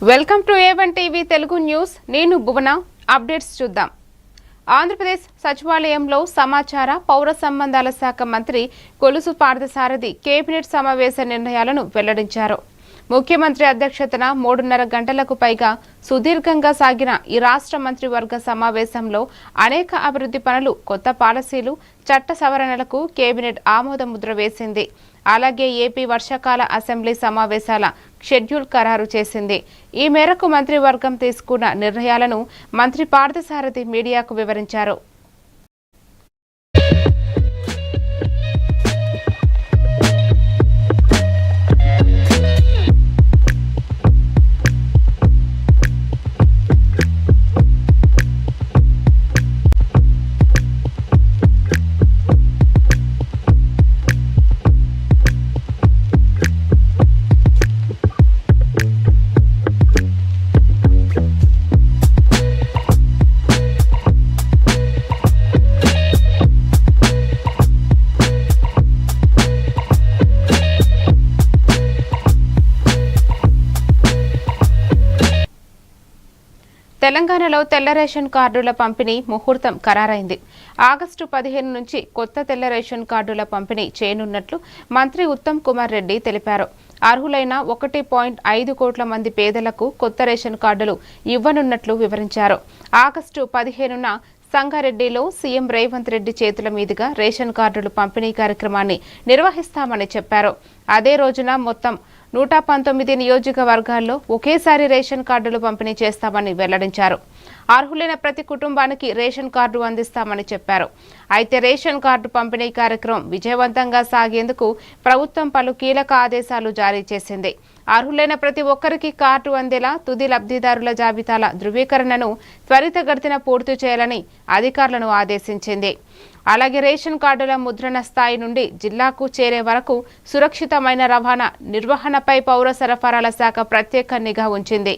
Welcome to A1 TV Telugu news. నేను భువన. Updates చూద్దాం. ఆంధ్రప్రదేశ్ సచివాలయంలో సమాచార పౌర సంబంధాల శాఖ మంత్రి కొలుసు పార్థసారథి కేబినెట్ సమావేశ నిర్ణయాలను వెల్లడించారు. ముఖ్యమంత్రి అధ్యక్షతన 3.5 గంటలకు పైగా సుదీర్ఘంగా సాగిన ఈ రాష్ట్ర మంత్రివర్గ సమావేశంలో అనేక అభివృద్ధి పనులు, కొత్త పాలసీలు, చట్ట సవరణలకు కేబినెట్ ఆమోద ముద్ర వేసింది. అలాగే ఏపీ వర్షాకాల అసెంబ్లీ సమావేశాల షెడ్యూల్ ఖరారు చేసింది. ఈ మేరకు మంత్రివర్గం తీసుకున్న నిర్ణయాలను మంత్రి పార్థసారథి మీడియాకు వివరించారు. తెలంగాణలో తెల్ల రేషన్ కార్డుల పంపిణీ ముహూర్తం ఖరారైంది. ఆగస్టు 15 నుంచి కొత్త తెల్ల రేషన్ కార్డుల పంపిణీ చేయనున్నట్లు మంత్రి ఉత్తమ్ కుమార్ రెడ్డి తెలిపారు. అర్హులైన 1.5 కోట్ల మంది పేదలకు కొత్త రేషన్ కార్డులు ఇవ్వనున్నట్లు వివరించారు. ఆగస్టు 15న సంగారెడ్డిలో సీఎం రేవంత్ రెడ్డి చేతుల మీదుగా రేషన్ కార్డులు పంపిణీ కార్యక్రమాన్ని నిర్వహిస్తామని చెప్పారు. అదే రోజున మొత్తం 119 నియోజకవర్గాల్లో ఒకేసారి రేషన్ కార్డులు పంపిణీ చేస్తామని వెల్లడించారు. అర్హులైన ప్రతి కుటుంబానికి రేషన్ కార్డు అందిస్తామని చెప్పారు. అయితే రేషన్ కార్డు పంపిణీ కార్యక్రమం విజయవంతంగా సాగేందుకు ప్రభుత్వం పలు కీలక ఆదేశాలు జారీ చేసింది. అర్హులైన ప్రతి ఒక్కరికి కార్డు అందేలా తుది లబ్ధిదారుల జాబితాల ధృవీకరణను త్వరితగతిన పూర్తి చేయాలని అధికారులను ఆదేశించింది. అలాగే రేషన్ కార్డుల ముద్రణ స్థాయి నుండి జిల్లాకు చేరే వరకు సురక్షితమైన రవాణా నిర్వహణపై పౌర సరఫరాల శాఖ ప్రత్యేక నిఘా ఉంచింది.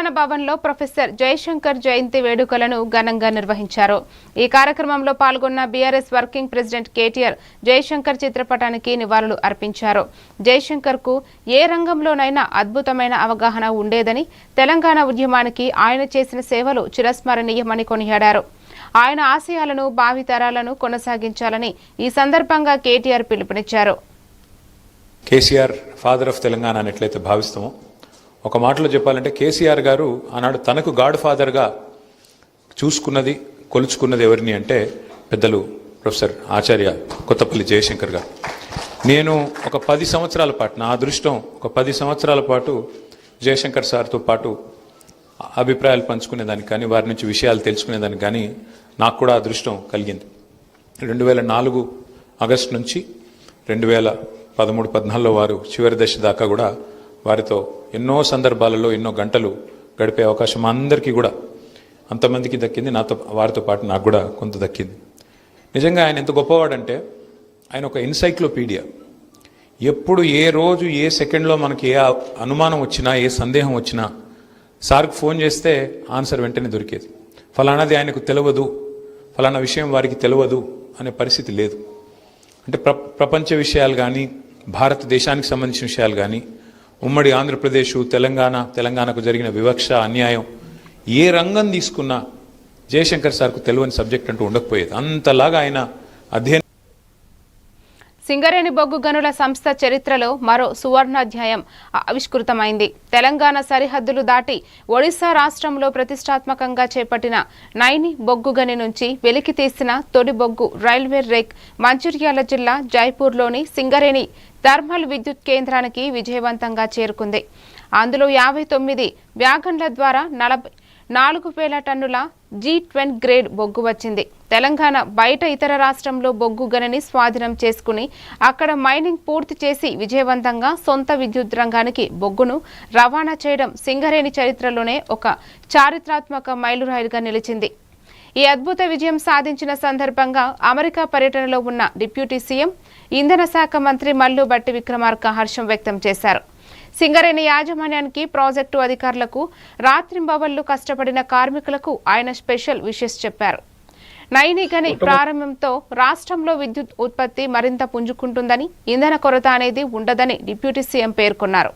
విజ్ఞాన భవన్లో ప్రొఫెసర్ జయశంకర్ జయంతి వేడుకలను ఘనంగా నిర్వహించారు. ఈ కార్యక్రమంలో పాల్గొన్న బీఆర్ఎస్ వర్కింగ్ ప్రెసిడెంట్ కేటీఆర్ జయశంకర్ చిత్రపటానికి నివాళులు అర్పించారు. జయశంకర్ కు ఏ రంగంలోనైనా అద్భుతమైన అవగాహన ఉండేదని, తెలంగాణ ఉద్యమానికి ఆయన చేసిన సేవలు చిరస్మరణీయమని కొనియాడారు. ఆయన ఆశయాలను భావితరాలను కొనసాగించాలని ఈ సందర్భంగా కేటీఆర్ పిలుపునిచ్చారు. కేసీఆర్ ఫాదర్ ఆఫ్ తెలంగాణ అని ఎట్లయితే భావిస్తామో, ఒక మాటలో చెప్పాలంటే కేసీఆర్ గారు ఆనాడు తనకు గాడ్ ఫాదర్గా చూసుకున్నది, కొలుచుకున్నది ఎవరిని అంటే పెద్దలు ప్రొఫెసర్ ఆచార్య కొత్తపల్లి జయశంకర్ గారు. నేను ఒక 10 సంవత్సరాల పాటు, నా అదృష్టం ఒక 10 సంవత్సరాల పాటు జయశంకర్ సార్తో పాటు అభిప్రాయాలు పంచుకునేదానికి కానీ, వారి నుంచి విషయాలు తెలుసుకునేదానికి కానీ నాకు కూడా అదృష్టం కలిగింది. 2004 ఆగస్టు నుంచి 2013-14 వారు చివరి దశ దాకా కూడా వారితో ఎన్నో సందర్భాలలో ఎన్నో గంటలు గడిపే అవకాశం అందరికీ కూడా అంతమందికి దక్కింది. వారితో పాటు నాకు కూడా కొంత దక్కింది. నిజంగా ఆయన ఎంత గొప్పవాడంటే ఆయన ఒక ఎన్సైక్లోపీడియా. ఎప్పుడు ఏ రోజు ఏ సెకండ్లో మనకి ఏ అనుమానం వచ్చినా, ఏ సందేహం వచ్చినా సార్కి ఫోన్ చేస్తే ఆన్సర్ వెంటనే దొరికేది. ఫలానాది ఆయనకు తెలియదు, ఫలానా విషయం వారికి తెలియదు అనే పరిస్థితి లేదు. అంటే ప్రపంచ విషయాలు కానీ, భారతదేశానికి సంబంధించిన విషయాలు కానీ, ఉమ్మడి ఆంధ్రప్రదేశ్, తెలంగాణకు జరిగిన వివక్ష, అన్యాయం, ఏ రంగం తీసుకున్నా జయశంకర్ సార్కు తెలియని సబ్జెక్ట్ అంటూ ఉండకపోయేది. అంతలాగా ఆయన అధ్యయనం. సింగరేణి బొగ్గు గనుల సంస్థ చరిత్రలో మరో సువర్ణాధ్యాయం ఆవిష్కృతమైంది. తెలంగాణ సరిహద్దులు దాటి ఒడిశా రాష్ట్రంలో ప్రతిష్టాత్మకంగా చేపట్టిన నైని బొగ్గు గని నుంచి వెలికి తీసిన తొలి బొగ్గు రైల్వే రేక్ మంచిర్యాల జిల్లా జైపూర్లోని సింగరేణి థర్మల్ విద్యుత్ కేంద్రానికి విజయవంతంగా చేరుకుంది. అందులో 59 వ్యాగన్ల ద్వారా 44,000 టన్నుల G20 గ్రేడ్ బొగ్గు వచ్చింది. తెలంగాణ బయట ఇతర రాష్ట్రంలో బొగ్గు గనిని స్వాధీనం చేసుకుని అక్కడ మైనింగ్ పూర్తి చేసి విజయవంతంగా సొంత విద్యుత్ రంగానికి బొగ్గును రవాణా చేయడం సింగరేణి చరిత్రలోనే ఒక చారిత్రాత్మక మైలురాయిగా నిలిచింది. ఈ అద్భుత విజయం సాధించిన సందర్భంగా అమెరికా పర్యటనలో ఉన్న డిప్యూటీ సీఎం, ఇంధన శాఖ మంత్రి మల్లు భట్టి విక్రమార్క హర్షం వ్యక్తం చేశారు. సింగరేణి యాజమాన్యానికి, ప్రాజెక్టు అధికారులకు, రాత్రింబవళ్లు కష్టపడిన కార్మికులకు ఆయన స్పెషల్ విషెస్ చెప్పారు. నైని గని ప్రారంభంతో రాష్ట్రంలో విద్యుత్ ఉత్పత్తి మరింత పుంజుకుంటుందని, ఇంధన కొరత అనేది ఉండదని డిప్యూటీ సీఎం పేర్కొన్నారు.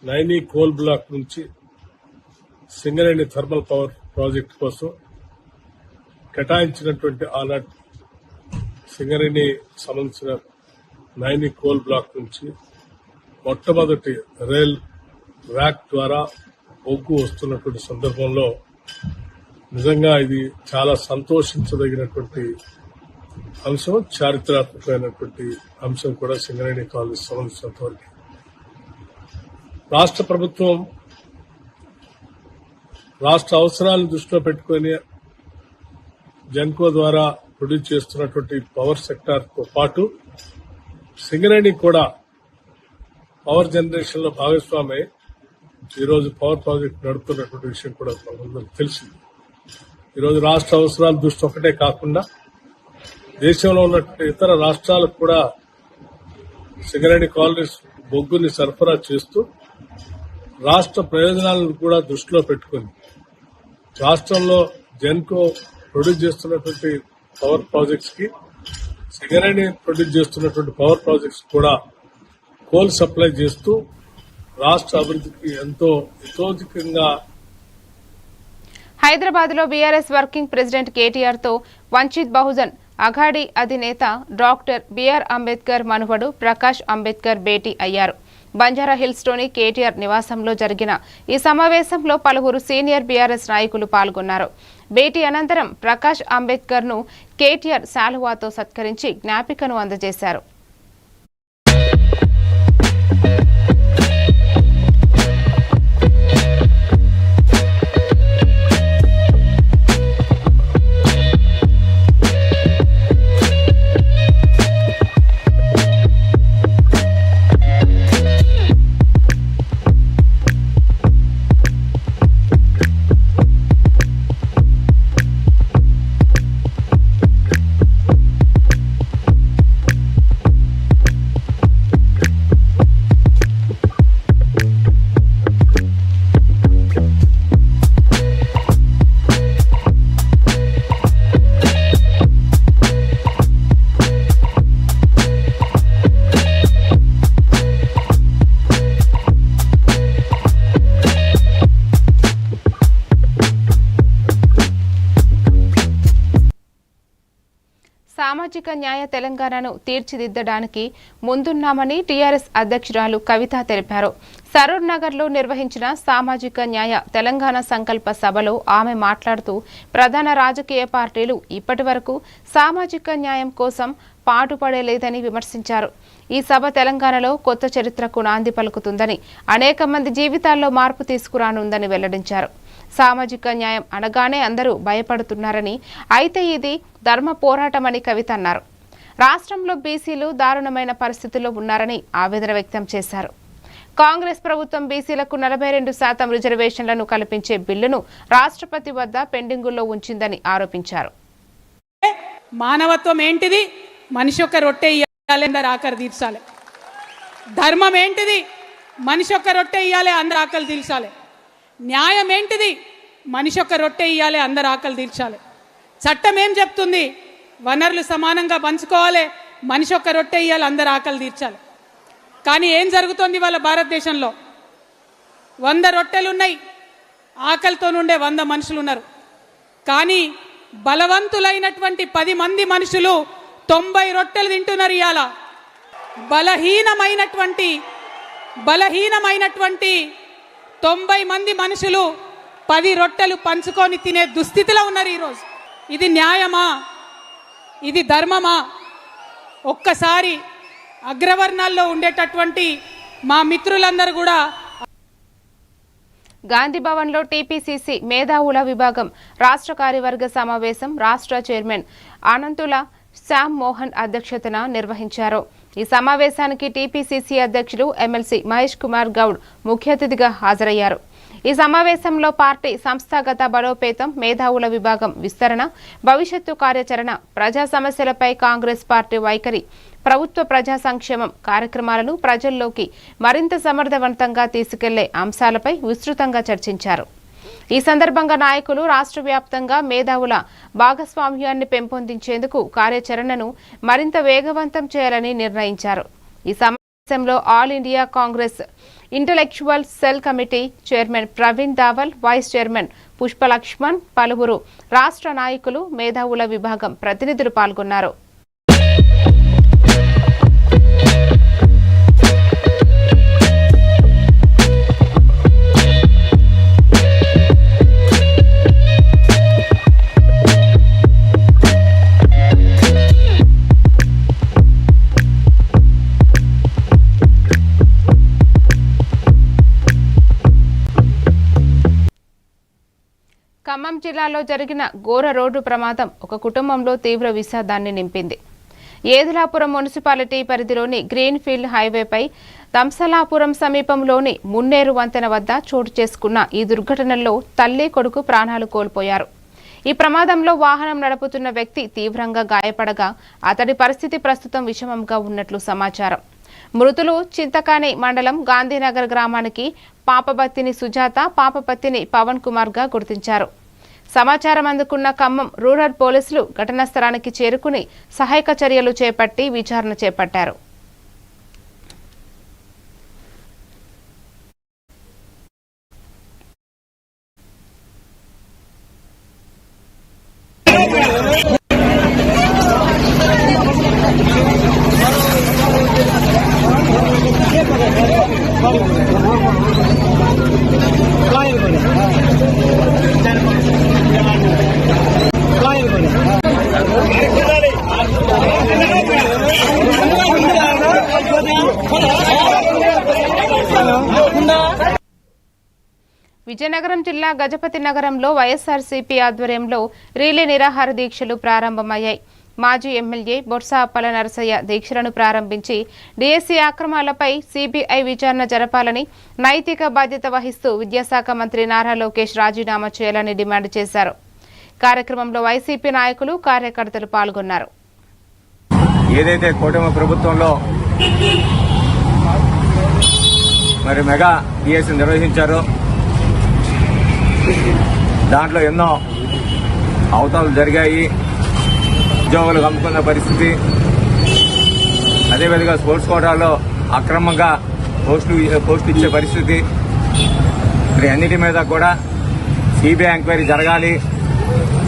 నైని కోల్ బ్లాక్ నుంచి సింగరేణి థర్మల్ పవర్ ప్రాజెక్టు కోసం కేటాయించినటువంటి ఆనాటి సింగరేణి సంబంధించిన నైని కోల్ బ్లాక్ నుంచి మొట్టమొదటి రైల్ ర్యాక్ ద్వారా బొగ్గు వస్తున్నటువంటి సందర్భంలో నిజంగా ఇది చాలా సంతోషించదగినటువంటి అంశం, చారిత్రాత్మకమైనటువంటి అంశం కూడా సింగరేణి కాలేజ్ సంబంధించినంత వరకు. రాష్ట్ర ప్రభుత్వం రాష్ట్ర అవసరాలను దృష్టిలో పెట్టుకుని జెన్కో ద్వారా ప్రొడ్యూస్ చేస్తున్నటువంటి పవర్ సెక్టార్ తో పాటు సింగరేణి కూడా పవర్ జనరేషన్ లో భాగస్వామి ఈరోజు పవర్ ప్రాజెక్ట్ నడుపుతున్నటువంటి విషయం కూడా మనందరికీ తెలిసింది. ఈరోజు రాష్ట్ర అవసరాల దృష్టి ఒకటే కాకుండా దేశంలో ఉన్నటువంటి ఇతర రాష్ట్రాలకు కూడా సింగరేణి కాలనీస్ బొగ్గుని సరఫరా చేస్తూ రాష్ట్ర ప్రయోజనాలను కూడా దృష్టిలో పెట్టుకుని రాష్ట్రంలో జెన్కో ప్రొడ్యూస్ చేస్తున్నటువంటి పవర్ ప్రాజెక్ట్స్ కి, సింగరేణి ప్రొడ్యూస్ చేస్తున్నటువంటి పవర్ ప్రాజెక్ట్స్ కూడా కోల్ సప్లై చేస్తూ రాష్ట్ర అభివృద్ధికి ఎంతో హితోధికంగా. హైదరాబాద్ లో బీఆర్ఎస్ వర్కింగ్ ప్రెసిడెంట్ కేటీఆర్ తో వంచిత్ బహుజన్ అఘాడీ అధినేత డాక్టర్ బిఆర్ అంబేద్కర్ మనువడు ప్రకాష్ అంబేద్కర్ భేటీ అయ్యారు. బంజారా హిల్స్లోని కేటీఆర్ నివాసంలో జరిగిన ఈ సమావేశంలో పలువురు సీనియర్ బీఆర్ఎస్ నాయకులు పాల్గొన్నారు. భేటీ అనంతరం ప్రకాష్ అంబేద్కర్ ను కేటీఆర్ శాలువాతో సత్కరించి జ్ఞాపికను అందజేశారు. సామాజిక న్యాయ తెలంగాణను తీర్చిదిద్దడానికి ముందున్నామని టీఆర్ఎస్ అధ్యక్షురాలు కవిత తెలిపారు. సరూర్ నగర్లో నిర్వహించిన సామాజిక న్యాయ తెలంగాణ సంకల్ప సభలో ఆమె మాట్లాడుతూ ప్రధాన రాజకీయ పార్టీలు ఇప్పటివరకు సామాజిక న్యాయం కోసం పాటుపడలేదని విమర్శించారు. ఈ సభ తెలంగాణలో కొత్త చరిత్రకు నాంది పలుకుతుందని, అనేక మంది జీవితాల్లో మార్పు తీసుకురానుందని వెల్లడించారు. సామాజిక న్యాయం అనగానే అందరూ భయపడుతున్నారని, అయితే ఇది ధర్మ పోరాటమని కవిత అన్నారు. రాష్ట్రంలో బీసీలు దారుణమైన పరిస్థితుల్లో ఉన్నారని ఆవేదన వ్యక్తం చేశారు. కాంగ్రెస్ ప్రభుత్వం బీసీలకు 42% రిజర్వేషన్లను కల్పించే బిల్లును రాష్ట్రపతి వద్ద పెండింగుల్లో ఉంచిందని ఆరోపించారు. మానవత్వం ఏంటిది? మనిషి యొక్క రొట్టె ఇయ్యాలి, అందరు ఆకలి తీర్చాలి. ధర్మం ఏంటిది? మనిషి యొక్క రొట్టె ఇయ్యాలి, అందరు ఆకలి తీర్చాలి. న్యాయం ఏంటిది? మనిషి యొక్క రొట్టె ఇయ్యాలి, అందరు ఆకలి తీర్చాలి. చట్టం ఏం చెప్తుంది? వనరులు సమానంగా పంచుకోవాలి, మనిషి యొక్క రొట్టె ఇయ్యాలి, అందరు ఆకలి తీర్చాలి. కానీ ఏం జరుగుతుంది వాళ్ళ భారతదేశంలో? 100 రొట్టెలు ఉన్నాయి, ఆకలితో నుండే 100 మనుషులు ఉన్నారు. కానీ బలవంతులైనటువంటి 10 మంది మనుషులు 90 రొట్టెలు తింటున్నారు. ఇవాళ బలహీనమైనటువంటి 90 మంది మనుషులు 10 రొట్టెలు పంచుకొని తినే దుస్థితిలో ఉన్నారు ఈరోజు. ఇది న్యాయమా? ఇది ధర్మమా? ఒక్కసారి అగ్రవర్ణాల్లో ఉండేటటువంటి మా మిత్రులందరూ కూడా గాంధీ భవన్లో టీపీసీసీ మేధావుల విభాగం రాష్ట్ర కార్యవర్గ సమావేశం రాష్ట్ర చైర్మన్ అనంతుల శ్యామ్ మోహన్ అధ్యక్షతన నిర్వహించారు. ఈ సమావేశానికి టీపీసీసీ అధ్యక్షులు ఎమ్మెల్సీ మహేష్ కుమార్ గౌడ్ ముఖ్య అతిథిగా హాజరయ్యారు. ఈ సమావేశంలో పార్టీ సంస్థాగత బలోపేతం, మేధావుల విభాగం విస్తరణ, భవిష్యత్తు కార్యాచరణ, ప్రజా సమస్యలపై కాంగ్రెస్ పార్టీ వైఖరి, ప్రభుత్వ ప్రజా సంక్షేమం కార్యక్రమాలను ప్రజల్లోకి మరింత సమర్థవంతంగా తీసుకెళ్లే అంశాలపై విస్తృతంగా చర్చించారు. ఈ సందర్భంగా నాయకులు రాష్ట్ర వ్యాప్తంగా మేధావుల భాగస్వామ్యాన్ని పెంపొందించేందుకు కార్యాచరణను మరింత వేగవంతం చేయాలని నిర్ణయించారు. ఈ సమావేశంలో all India Congress intellectual cell committee chairman Praveen Dawal, vice chairman Pushpalakshman, పలువురు రాష్ట్ర నాయకులు, మేధావుల విభాగం ప్రతినిధులు పాల్గొన్నారు. ఖమ్మం జిల్లాలో జరిగిన ఘోర రోడ్డు ప్రమాదం ఒక కుటుంబంలో తీవ్ర విషాదాన్ని నింపింది. ఏదులాపురం మున్సిపాలిటీ పరిధిలోని గ్రీన్ ఫీల్డ్ హైవేపై దంసలాపురం సమీపంలోని మున్నేరు వంతెన వద్ద చోటు చేసుకున్న ఈ దుర్ఘటనలో తల్లి, కొడుకు ప్రాణాలు కోల్పోయారు. ఈ ప్రమాదంలో వాహనం నడుపుతున్న వ్యక్తి తీవ్రంగా గాయపడగా అతడి పరిస్థితి ప్రస్తుతం విషమంగా ఉన్నట్లు సమాచారం. మృతులు చింతకాని మండలం గాంధీనగర్ గ్రామానికి పాపబత్తిని సుజాత, పాపబత్తిని పవన్ కుమార్ గా గుర్తించారు. సమాచారం అందుకున్న ఖమ్మం రూరల్ పోలీసులు ఘటనా స్థలానికి చేరుకుని సహాయక చర్యలు చేపట్టి విచారణ చేపట్టారు. విజయనగరం జిల్లా గజపతి నగరంలో వైఎస్ఆర్సీపీ ఆధ్వర్యంలో రీలే నిరాహార దీక్షలు ప్రారంభమయ్యాయి. మాజీ ఎమ్మెల్యే బొత్స అప్పల నరసయ్య దీక్షలను ప్రారంభించి డీఎస్సీ అక్రమాలపై సీబీఐ విచారణ జరపాలని, నైతిక బాధ్యత వహిస్తూ విద్యాశాఖ మంత్రి నారా లోకేష్ రాజీనామా చేయాలని డిమాండ్ చేశారు. కార్యక్రమంలో వైసీపీ నాయకులు, కార్యకర్తలు పాల్గొన్నారు. ఏదైతే కూటమి ప్రభుత్వంలో మరి మెగా డిఎస్సీ నిర్వహించారో దాంట్లో ఎన్నో అవతాలు జరిగాయి. ఉద్యోగులు అమ్ముకున్న పరిస్థితి, అదేవిధంగా స్పోర్ట్స్ కోటాలో అక్రమంగా పోస్టు ఇచ్చే పరిస్థితి, మరి అన్నిటి మీద కూడా సిబిఐ ఎంక్వైరీ జరగాలి,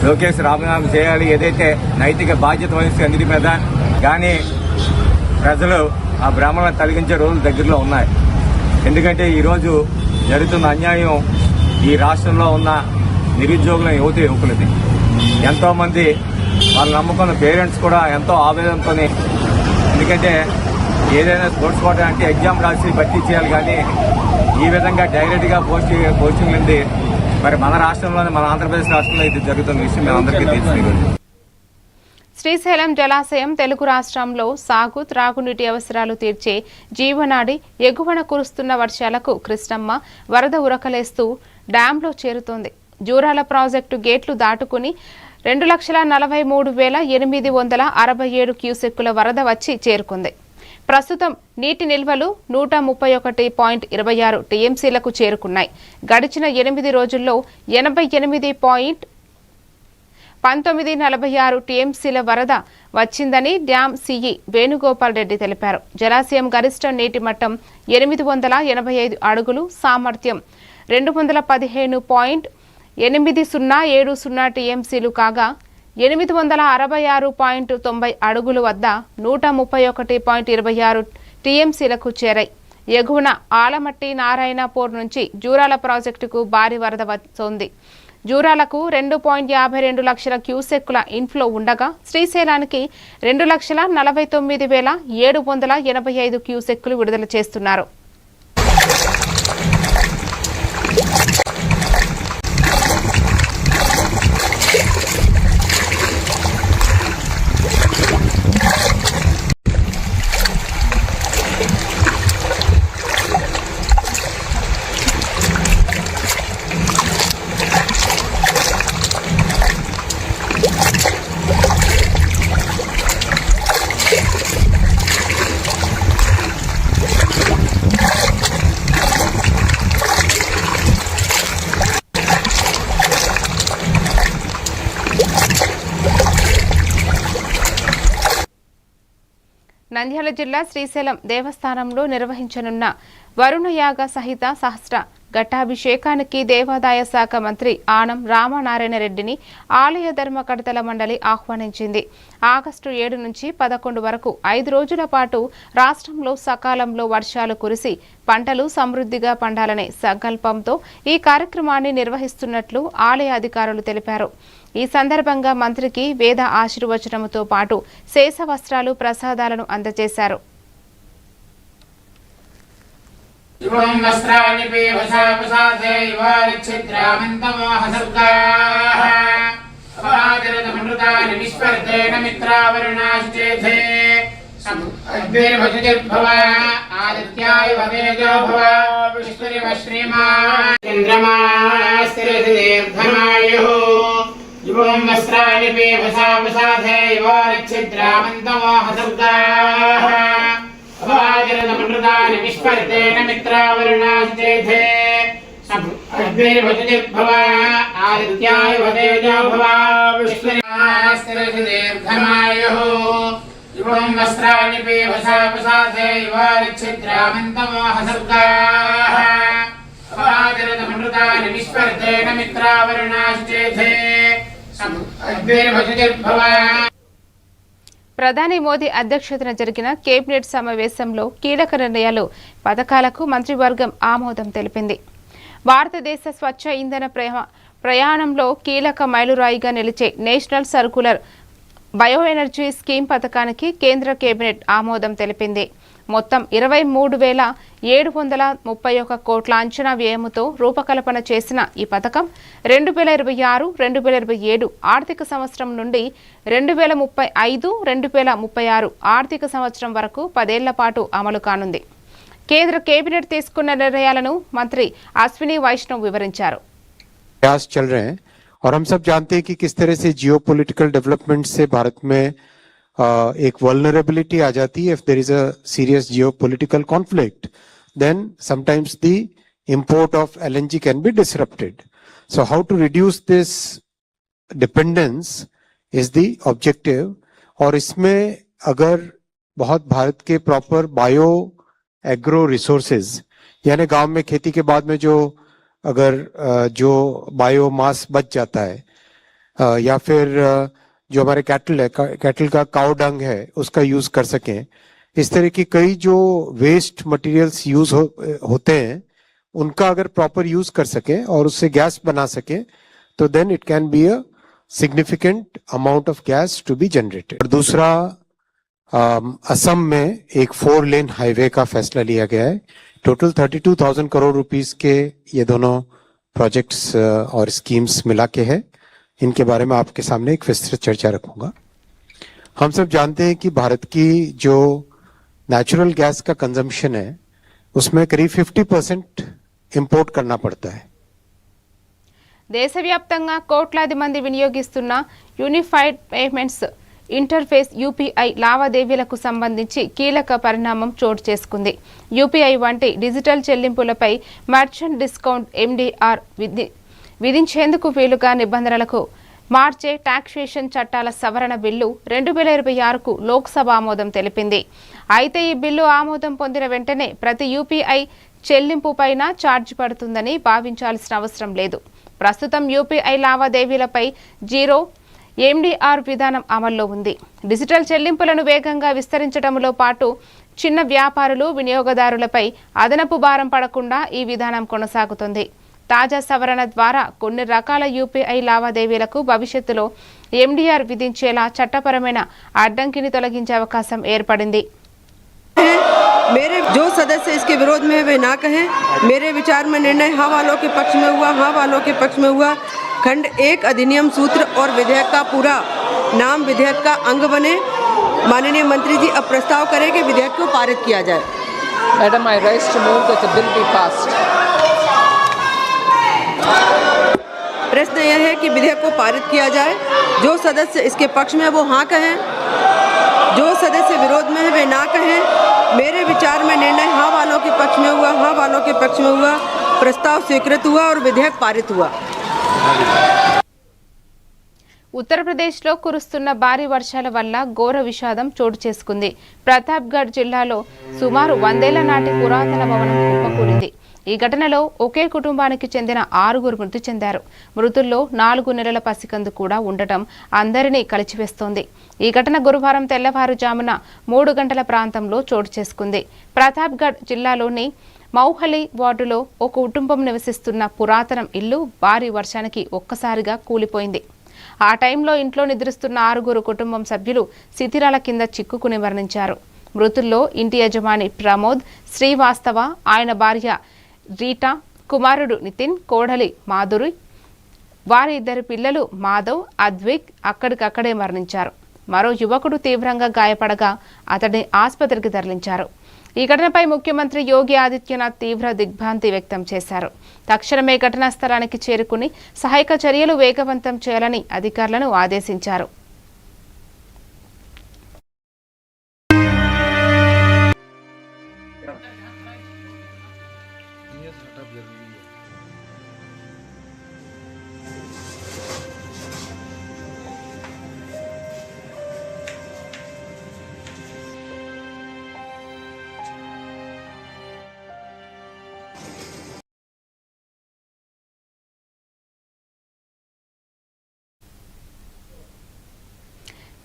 లోకేష్ రాజీనామా చేయాలి, ఏదైతే నైతిక బాధ్యత వహిస్తే అన్నిటి మీద. కానీ ప్రజలు ఆ భ్రమలను తొలగించే రోజులు దగ్గరలో ఉన్నాయి. ఎందుకంటే ఈరోజు జరుగుతున్న అన్యాయం ఈ రాష్ట్రంలో ఉన్న నిరుద్యోగుల యువకులది. ఎంతోమంది వాళ్ళు నమ్ముకున్న పేరెంట్స్ కూడా ఎంతో ఆవేదనతో, ఎందుకంటే ఏదైనా స్పోర్ట్స్ కోటా అంటే ఎగ్జామ్ రాసి భర్తీ చేయాలి, కానీ ఈ విధంగా డైరెక్ట్గా పోస్టింగ్ ఉంది. మరి మన రాష్ట్రంలోనే, మన ఆంధ్రప్రదేశ్ రాష్ట్రంలో ఇది జరుగుతున్న విషయం మేము అందరికీ తెలుసు. శ్రీశైలం జలాశయం తెలుగు రాష్ట్రంలో సాగు, త్రాగునీటి అవసరాలు తీర్చే జీవనాడి. ఎగువన కురుస్తున్న వర్షాలకు కృష్ణమ్మ వరద ఉరకలేస్తూ డ్యాంలో చేరుతోంది. జూరాల ప్రాజెక్టు గేట్లు దాటుకుని 2,43,867 క్యూసెక్కుల వరద వచ్చి చేరుకుంది. ప్రస్తుతం నీటి నిల్వలు 131.26 టీఎంసీలకు చేరుకున్నాయి. గడిచిన 8 రోజుల్లో 88.1946 టీఎంసీల వరద వచ్చిందని డ్యాం సీఈ వేణుగోపాల్ రెడ్డి తెలిపారు. జలాశయం గరిష్ట నీటి మట్టం 885 అడుగులు, సామర్థ్యం 215.8070 టీఎంసీలు కాగా 866.90 అడుగుల వద్ద 131.26 టీఎంసీలకు చేరాయి. ఎగువన ఆలమట్టి నారాయణపూర్ నుంచి జూరాల ప్రాజెక్టుకు భారీ వరద వస్తోంది. జూరాలకు 2.52 లక్షల క్యూసెక్కుల ఇన్ఫ్లో ఉండగా శ్రీశైలానికి 2,49,785 క్యూసెక్కులు విడుదల చేస్తున్నారు. నంద్యాల జిల్లా శ్రీశైలం దేవస్థానంలో నిర్వహించనున్న వరుణయాగ సహిత సహస్ర ఘట్టాభిషేకానికి దేవాదాయ శాఖ మంత్రి ఆనం రామనారాయణ రెడ్డిని ఆలయ ధర్మకర్తల మండలి ఆహ్వానించింది. ఆగస్టు 7 నుంచి 11 వరకు 5 రోజుల పాటు రాష్ట్రంలో సకాలంలో వర్షాలు కురిసి పంటలు సమృద్ధిగా పండాలనే సంకల్పంతో ఈ కార్యక్రమాన్ని నిర్వహిస్తున్నట్లు ఆలయ అధికారులు తెలిపారు. ఈ సందర్భంగా మంత్రికి వేద ఆశీర్వచనముతో పాటు శేష వస్త్రాలు, ప్రసాదాలను అందజేశారు. యువం వస్త్రాణి పేవసావసాధే యువారిచ్ఛిద్రామంతమోహసర్గాః అవాజరదమృతాని విస్పర్తేన మిత్రావరుణాశ్చేధే అగ్నిర్భజతిర్భవ ఆదిత్యాయ వదేజో భవ విష్ణుర్దీర్ఘమాయుః యువం వస్త్రాణి పేవసావసాధే యువారిచ్ఛిద్రామంతమోహసర్గాః అవాజరదమృతాని విస్పర్తేన మిత్రావరుణాశ్చేధే అగ్నిర్భజతిర్భవ. ప్రధాని మోదీ అధ్యక్షతన జరిగిన కేబినెట్ సమావేశంలో కీలక నిర్ణయాలు, పథకాలకు మంత్రివర్గం ఆమోదం తెలిపింది. భారతదేశ స్వచ్ఛ ఇంధన ప్రయాణంలో కీలక మైలురాయిగా నిలిచే నేషనల్ సర్క్యులర్ బయోఎనర్జీ స్కీమ్ పథకానికి కేంద్ర కేబినెట్ ఆమోదం తెలిపింది. మొత్తం 23,731 కోట్ల అంచనా వ్యయంతో రూపకల్పన చేసిన ఈ పథకం 2026-2027 ఆర్థిక సంవత్సరం నుండి 2035-2036 ఆర్థిక సంవత్సరం వరకు 10 ఏళ్ల పాటు అమలు కానుంది. కేంద్ర కేబినెట్ తీసుకున్న నిర్ణయాలను మంత్రి అశ్విని వైష్ణవ్ వివరించారు. प्रयास चल रहे हैं और हम सब जानते हैं कि किस तरह से जियोपॉलिटिकल डेवलपमेंट से भारत में एक वल्नरेबिलिटी आ जाती है. If there is a serious geopolitical conflict then sometimes the import of LNG can be disrupted. So how to reduce this dependence is the objective. और इसमें अगर बहुत भारत के प्रॉपर बायो एग्रो रिसोर्सेज यानी गांव में खेती के बाद में जो अगर जो बायोमास बच जाता है या फिर जो हमारे कैटल है, कैटल का काउ डंग है, उसका यूज कर सकें। इस तरह की कई जो वेस्ट मटेरियल्स यूज होते हैं उनका अगर प्रॉपर यूज कर सकें और उससे गैस बना सकें तो then it can be a significant amount of gas to be generated. और दूसरा, असम में एक 4 लेन हाईवे का फैसला लिया गया है। टोटल 32,000 करोड़ रुपीस के ये दोनों प्रोजेक्ट्स और स्कीम्स मिला के है। इनके बारे में आपके सामने एक विस्तृत चर्चा रखूंगा। हम सब जानते हैं कि भारत की जो नेचुरल गैस का कंजम्पशन है उसमें करीब 50% इंपोर्ट करना पड़ता है। దేశవ్యాప్తంగా కోట్లాది మంది వినియోగిస్తున్న యూనిఫైడ్ పేమెంట్స్ ఇంటర్ఫేస్ యూపీఐ లావాదేవీలకు సంబంధించి కీలక పరిణామం చోటు చేసుకుంది. యూపీఐ వంటి డిజిటల్ చెల్లింపులపై మర్చెంట్ డిస్కౌంట్ ఎండీఆర్ విధించేందుకు వీలుగా నిబంధనలకు మార్చే టాక్సేషన్ చట్టాల సవరణ బిల్లు 2026కు లోక్సభ ఆమోదం తెలిపింది. అయితే ఈ బిల్లు ఆమోదం పొందిన వెంటనే ప్రతి యూపీఐ చెల్లింపుపైన ఛార్జ్ పడుతుందని భావించాల్సిన అవసరం లేదు. ప్రస్తుతం యూపీఐ లావాదేవీలపై జీరో ఎండీఆర్ విధానం అమల్లో ఉంది. డిజిటల్ చెల్లింపులను వేగంగా విస్తరించడంలో పాటు చిన్న వ్యాపారులు, వినియోగదారులపై అదనపు భారం పడకుండా ఈ విధానం కొనసాగుతుంది. తాజా సవరణ ద్వారా కొన్ని రకాల యూపీఐ లావాదేవీలకు భవిష్యత్తులో ఎండీఆర్ విధించేలా చట్టపరమైన అడ్డంకిని తొలగించే అవకాశం ఏర్పడింది. मेरे जो सदस्य इसके विरोध में है वे ना कहें। मेरे विचार में निर्णय हाँ वालों के पक्ष में हुआ, हाँ वालों के पक्ष में हुआ। खंड 1 अधिनियम सूत्र और विधेयक का पूरा नाम विधेयक का अंग बने। माननीय मंत्री जी अब प्रस्ताव करें कि विधेयक को पारित किया जाए। Madam, I rise to move that the bill be passed. प्रश्न यह है कि विधेयक को पारित किया जाए। जो सदस्य इसके पक्ष में है वो हाँ कहें, जो सदस्य विरोध में है वे ना कहें। मेरे विचार में निर्णय हाँ वालों के पक्ष में हुआ, हाँ वालों के पक्ष में हुआ। प्रस्ताव स्वीकृत हुआ और विधेयक पारित हुआ। ఉత్తరప్రదేశ్లో కురుస్తున్న భారీ వర్షాల వల్ల ఘోర విషాదం చోటు చేసుకుంది. ప్రతాప్గఢ్ జిల్లాలో సుమారు 100 ఏళ్ల నాటి పురాతన భవనం కుప్పకూలింది. ఈ ఘటనలో ఒకే కుటుంబానికి చెందిన 6 మృతి చెందారు. మృతుల్లో 4 నెలల పసికందు కూడా ఉండటం అందరినీ కలిచివేస్తోంది. ఈ ఘటన గురువారం తెల్లవారుజామున 3 గంటల ప్రాంతంలో చోటు చేసుకుంది. ప్రతాప్గఢ్ జిల్లాలోని మౌహలి వార్డులో ఒక కుటుంబం నివసిస్తున్న పురాతనం ఇల్లు భారీ వర్షానికి ఒక్కసారిగా కూలిపోయింది. ఆ టైంలో ఇంట్లో నిద్రిస్తున్న 6 కుటుంబం సభ్యులు శిథిరాల కింద చిక్కుకుని మరణించారు. మృతుల్లో ఇంటి యజమాని ప్రమోద్ శ్రీవాస్తవ, ఆయన భార్య రీటా, కుమారుడు నితిన్, కోడలి మాధురి, వారి 2 పిల్లలు మాధవ్, అద్విక్ అక్కడికక్కడే మరణించారు. మరో యువకుడు తీవ్రంగా గాయపడగా అతడిని ఆసుపత్రికి తరలించారు. ఈ ఘటనపై ముఖ్యమంత్రి యోగి ఆదిత్యనాథ్ తీవ్ర దిగ్భ్రాంతి వ్యక్తం చేశారు. తక్షణమే ఘటనా స్థలానికి చేరుకుని సహాయక చర్యలు వేగవంతం చేయాలని అధికారులను ఆదేశించారు.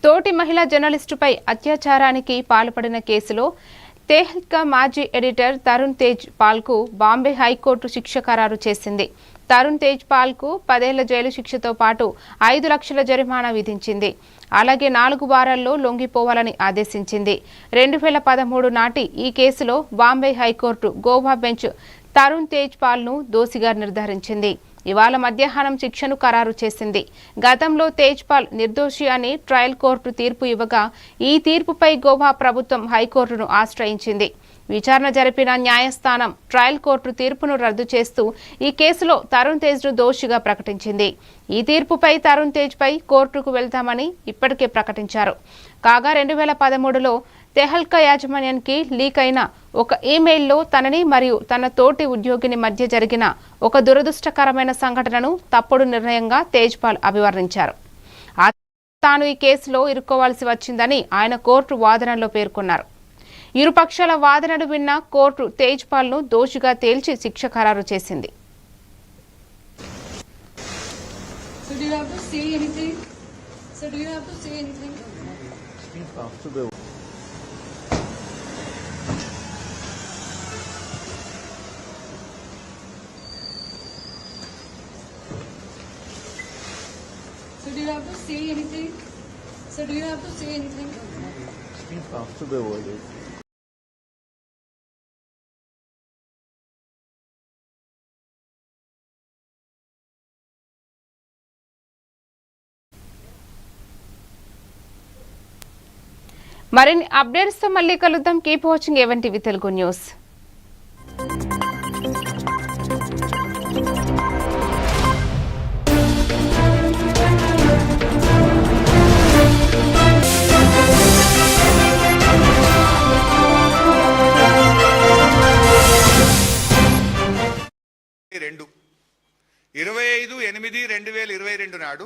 తోటి మహిళా జర్నలిస్టుపై అత్యాచారానికి పాల్పడిన కేసులో తెహల్కా మాజీ ఎడిటర్ తరుణ్ తేజ్ పాల్కు బాంబే హైకోర్టు శిక్ష ఖరారు చేసింది. తరుణ్ తేజ్ పాల్కు 10 ఏళ్ల జైలు శిక్షతో పాటు 5 లక్షల జరిమానా విధించింది. అలాగే 4 వారాల్లో లొంగిపోవాలని ఆదేశించింది. 2013 నాటి ఈ కేసులో బాంబే హైకోర్టు గోవా బెంచ్ తరుణ్ తేజ్ పాల్ను దోషిగా నిర్ధారించింది. ఇవాళ మధ్యాహ్నం శిక్షను ఖరారు చేసింది. గతంలో తేజ్పాల్ నిర్దోషి అని ట్రయల్ కోర్టు తీర్పు ఇవ్వగా ఈ తీర్పుపై గోవా ప్రభుత్వం హైకోర్టును ఆశ్రయించింది. విచారణ జరిపిన న్యాయస్థానం ట్రయల్ కోర్టు తీర్పును రద్దు చేస్తూ ఈ కేసులో తరుణ్ తేజ్ను దోషిగా ప్రకటించింది. ఈ తీర్పుపై తరుణ్ తేజ్పై కోర్టుకు వెళ్తామని ఇప్పటికే ప్రకటించారు. కాగా 2013లో తెహల్కా యాజమాన్యానికి లీక్ అయిన ఒక ఈమెయిల్లో తనని మరియు తన తోటి ఉద్యోగిని మధ్య జరిగిన ఒక దురదృష్టకరమైన సంఘటనను తప్పుడు నిర్ణయంగా తేజ్పాల్ అభివర్ణించారు. తాను ఈ కేసులో ఇరుక్కోవాల్సి వచ్చిందని ఆయన కోర్టు వాదనలో పేర్కొన్నారు. ఇరుపక్షాల వాదనలు విన్న కోర్టు తేజ్పాల్ను దోషిగా తేల్చి శిక్ష ఖరారు చేసింది. do you have to say anything? So do you have to say anything? So do you have to say anything? So do you have to say anything? మరిన్ని అప్డేట్స్ తో మళ్ళీ కలుద్దాం. Keep watching A1 TV Telugu news. రెండు 25/8/2022 నాడు